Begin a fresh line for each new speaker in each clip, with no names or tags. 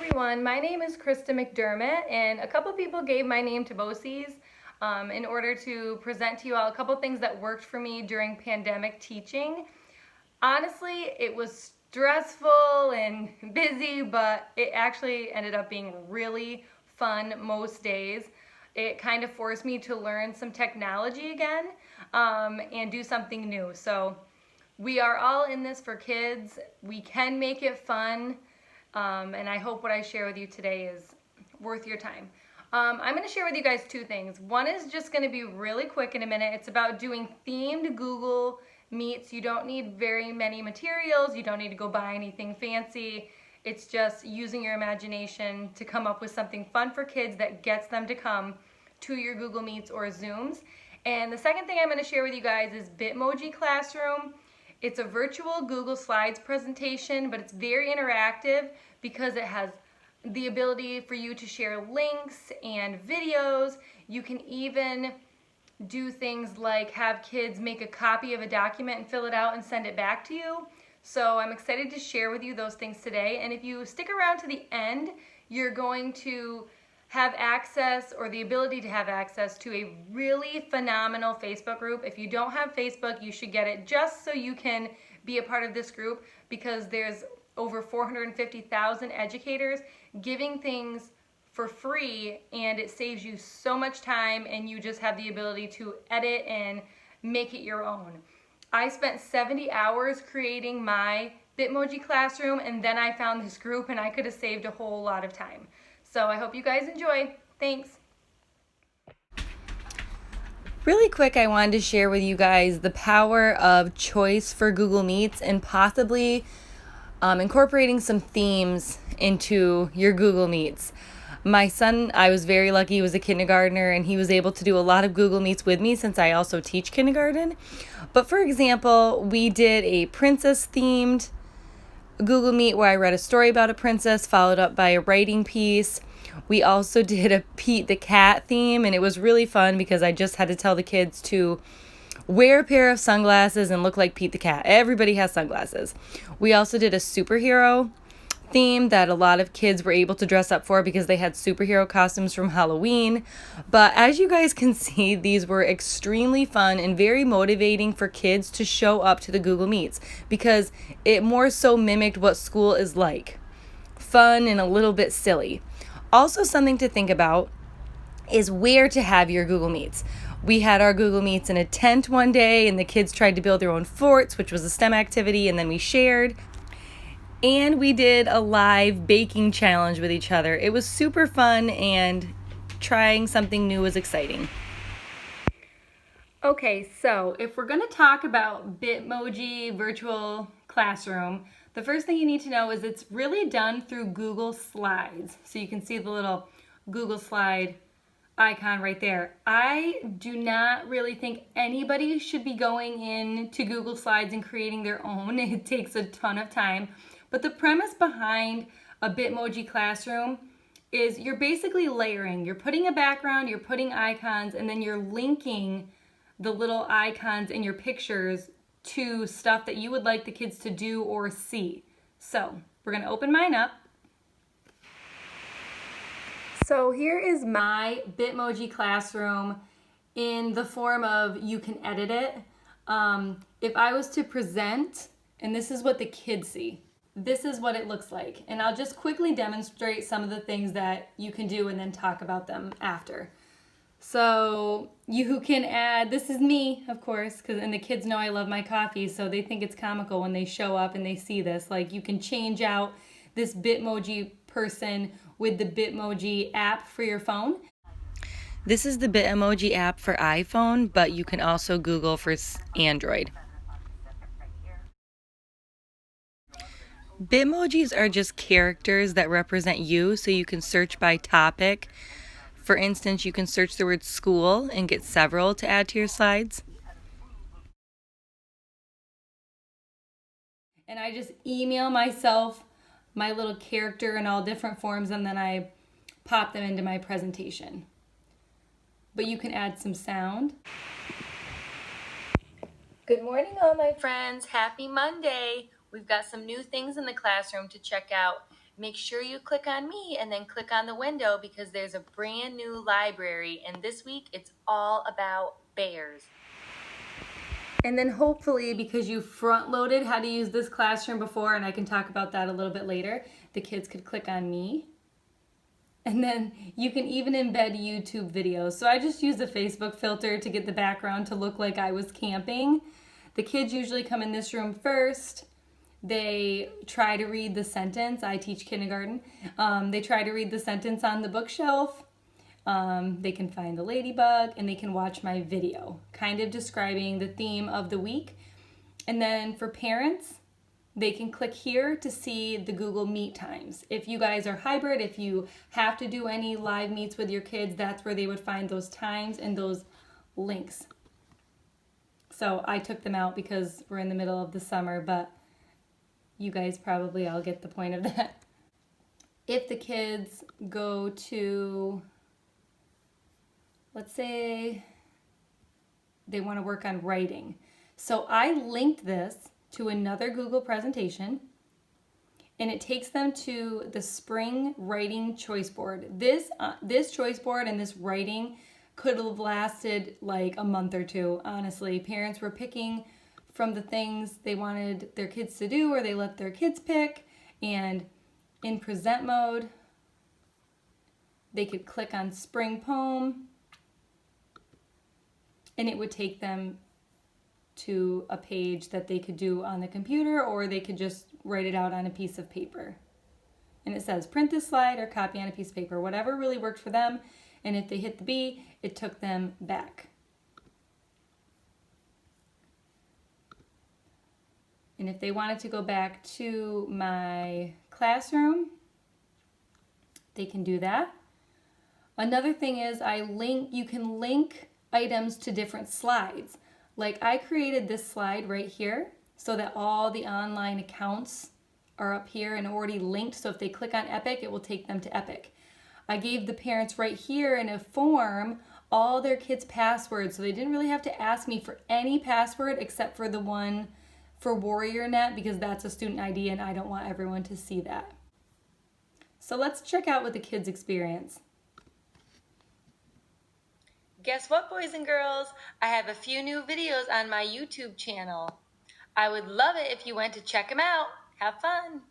everyone, my name is Krista McDermott, and a couple people gave my name to BOCES in order to present to you all a couple things that worked for me during pandemic teaching. Honestly, it was stressful and busy, but it actually ended up being really fun most days. It kind of forced me to learn some technology again and do something new. So we are all in this for kids. We can make it fun. And I hope what I share with you today is worth your time. I'm going to share with you guys two things. One is just going to be really quick in a minute. It's about doing themed Google Meets. You don't need very many materials. You don't need to go buy anything fancy. It's just using your imagination to come up with something fun for kids that gets them to come to your Google Meets or Zooms. And the second thing I'm going to share with you guys is Bitmoji Classroom. It's a virtual Google Slides presentation, but it's very interactive because it has the ability for you to share links and videos. You can even do things like have kids make a copy of a document and fill it out and send it back to you. So I'm excited to share with you those things today. And if you stick around to the end, you're going to have access or the ability to have access to a really phenomenal Facebook group. If you don't have Facebook, you should get it just so you can be a part of this group, because there's over 450,000 educators giving things for free, and it saves you so much time, and you just have the ability to edit and make it your own. I spent 70 hours creating my Bitmoji Classroom, and then I found this group, and I could have saved a whole lot of time. So I hope you guys enjoy. Thanks. Really quick, I wanted to share with you guys the power of choice for Google Meets and possibly incorporating some themes into your Google Meets. My son, I was very lucky, he was a kindergartner, and he was able to do a lot of Google Meets with me since I also teach kindergarten. But for example, we did a princess themed Google Meet where I read a story about a princess followed up by a writing piece. We also did a Pete the Cat theme, and it was really fun because I just had to tell the kids to wear a pair of sunglasses and look like Pete the Cat. Everybody has sunglasses. We also did a superhero theme that a lot of kids were able to dress up for because they had superhero costumes from Halloween. But as you guys can see, these were extremely fun and very motivating for kids to show up to the Google Meets because it more so mimicked what school is like. Fun and a little bit silly. Also, something to think about is where to have your Google Meets. We had our Google Meets in a tent one day, and the kids tried to build their own forts, which was a STEM activity, and then we shared. And we did a live baking challenge with each other. It was super fun, and trying something new was exciting. Okay, so if we're going to talk about Bitmoji Virtual Classroom, the first thing you need to know is it's really done through Google Slides. So you can see the little Google Slide icon right there. I do not really think anybody should be going into Google Slides and creating their own. It takes a ton of time. But the premise behind a Bitmoji Classroom is you're basically layering. You're putting a background, you're putting icons, and then you're linking the little icons in your pictures to stuff that you would like the kids to do or see. So we're going to open mine up. So here is my Bitmoji Classroom in the form of you can edit it. If I was to present, and this is what the kids see. This is what it looks like. And I'll just quickly demonstrate some of the things that you can do and then talk about them after. So you can add, this is me, of course, and the kids know I love my coffee, so they think it's comical when they show up and they see this. Like, you can change out this Bitmoji person with the Bitmoji app for your phone. This is the Bitmoji app for iPhone, but you can also Google for Android. Bitmojis are just characters that represent you, so you can search by topic. For instance, you can search the word school and get several to add to your slides. And I just email myself my little character in all different forms, and then I pop them into my presentation. But you can add some sound. Good morning, all my friends. Happy Monday. We've got some new things in the classroom to check out.
make sure you click on me and then click on the window because there's a brand new library, and this week it's all about bears.
And then hopefully, because you front loaded how to use this classroom before, and I can talk about that a little bit later, the kids could click on me. And then you can even embed YouTube videos. So I just used a Facebook filter to get the background to look like I was camping. The kids usually come in this room first. They try to read the sentence. I teach kindergarten. They try to read the sentence on the bookshelf. They can find the ladybug, and they can watch my video, kind of describing the theme of the week. And then for parents, they can click here to see the Google Meet times. If you guys are hybrid, if you have to do any live meets with your kids, that's where they would find those times and those links. So I took them out because we're in the middle of the summer, but you guys probably all get the point of that. If the kids go to, let's say they want to work on writing. So I linked this to another Google presentation, and it takes them to the spring writing choice board. This choice board and this writing could have lasted like a month or two, honestly. Parents were picking from the things they wanted their kids to do, or they let their kids pick, and in present mode, they could click on spring poem, and it would take them to a page that they could do on the computer, or they could just write it out on a piece of paper. And it says print this slide or copy on a piece of paper, whatever really worked for them. And if they hit the B, it took them back. And if they wanted to go back to my classroom, they can do that. Another thing is you can link items to different slides. Like I created this slide right here so that all the online accounts are up here and already linked. So if they click on Epic, it will take them to Epic. I gave the parents right here in a form all their kids' passwords. So they didn't really have to ask me for any password except for the one for WarriorNet, because that's a student ID and I don't want everyone to see that. So let's check out what the kids experience.
Guess what, boys and girls? I have a few new videos on my YouTube channel. I would love it if you went to check them out. Have fun.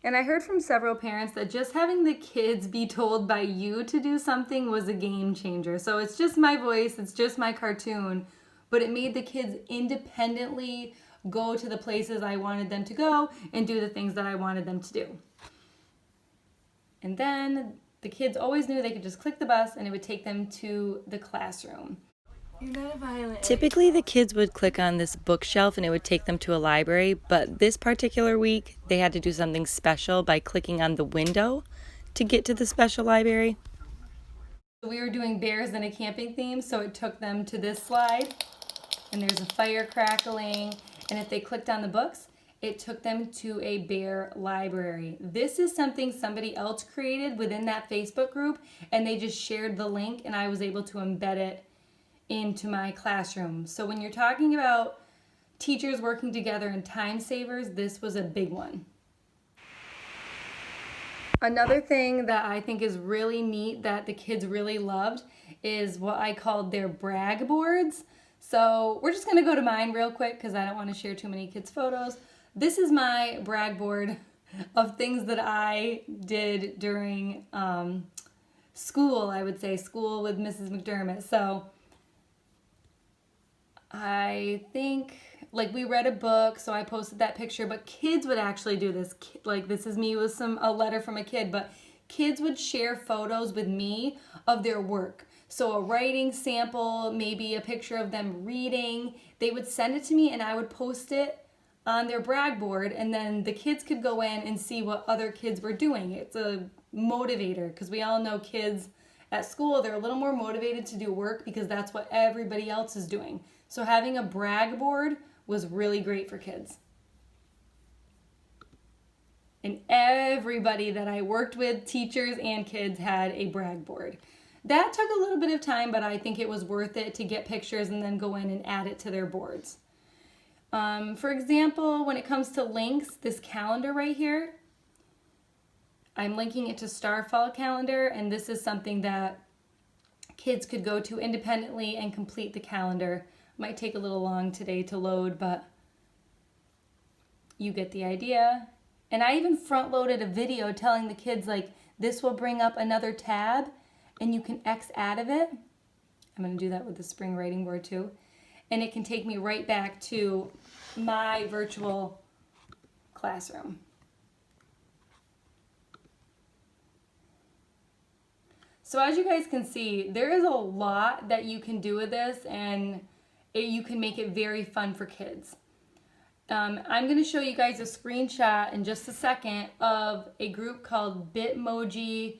And I heard from several parents that just having the kids be told by you to do something was a game changer. So it's just my voice, it's just my cartoon, but it made the kids independently go to the places I wanted them to go and do the things that I wanted them to do. And then the kids always knew they could just click the bus and it would take them to the classroom.
Typically, the kids would click on this bookshelf and it would take them to a library, but this particular week, they had to do something special by clicking on the window to get to the special library.
We were doing bears in a camping theme, so it took them to this slide, and there's a fire crackling, and if they clicked on the books, it took them to a bear library. This is something somebody else created within that Facebook group, and they just shared the link, and I was able to embed it into my classroom. So when you're talking about teachers working together and time savers, this was a big one. Another thing that I think is really neat that the kids really loved is what I called their brag boards. So we're just gonna go to mine real quick because I don't want to share too many kids' photos. This is my brag board of things that I did during school, I would say, school with Mrs. McDermott. So I think, like, we read a book, so I posted that picture, but kids would actually do this. Like, this is me with a letter from a kid, but kids would share photos with me of their work. So a writing sample, maybe a picture of them reading, they would send it to me and I would post it on their brag board, and then the kids could go in and see what other kids were doing. It's a motivator, because we all know kids at school, they're a little more motivated to do work because that's what everybody else is doing. So having a brag board was really great for kids. And everybody that I worked with, teachers and kids, had a brag board. That took a little bit of time, but I think it was worth it to get pictures and then go in and add it to their boards. For example, when it comes to links, this calendar right here, I'm linking it to Starfall Calendar, and this is something that kids could go to independently and complete the calendar. Might take a little long today to load, but you get the idea. And I even front loaded a video telling the kids, like, this will bring up another tab and you can X out of it. I'm going to do that with the spring writing board too. And it can take me right back to my virtual classroom. So as you guys can see, there is a lot that you can do with this, and you can make it very fun for kids. I'm going to show you guys a screenshot in just a second of a group called Bitmoji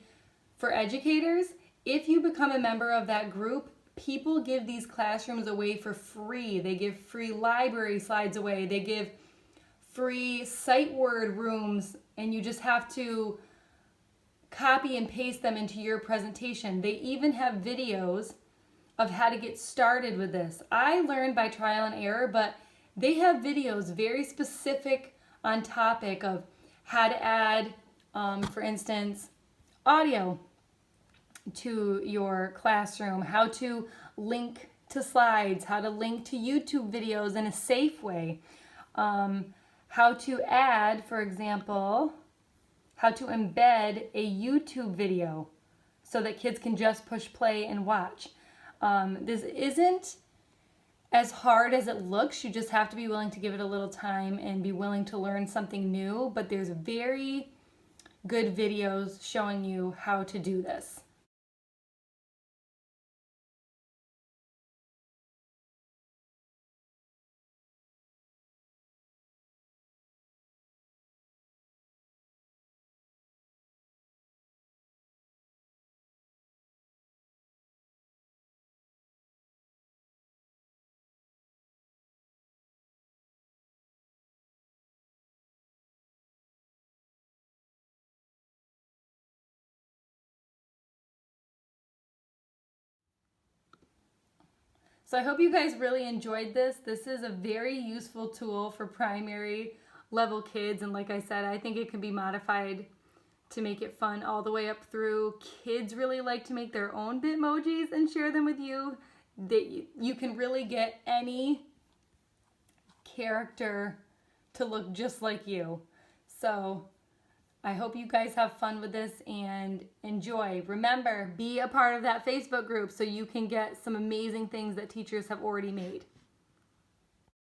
for Educators. If you become a member of that group, people give these classrooms away for free. They give free library slides away. They give free sight word rooms, and you just have to copy and paste them into your presentation. They even have videos of how to get started with this. I learned by trial and error, but they have videos very specific on topic of how to add, for instance, audio to your classroom, how to link to slides, how to link to YouTube videos in a safe way, how to add, for example, how to embed a YouTube video so that kids can just push play and watch. This isn't as hard as it looks. You just have to be willing to give it a little time and be willing to learn something new, but there's very good videos showing you how to do this. So I hope you guys really enjoyed this. This is a very useful tool for primary level kids, and like I said, I think it can be modified to make it fun all the way up through. Kids really like to make their own Bitmojis and share them with you. You can really get any character to look just like you. So I hope you guys have fun with this and enjoy. Remember, be a part of that Facebook group so you can get some amazing things that teachers have already made.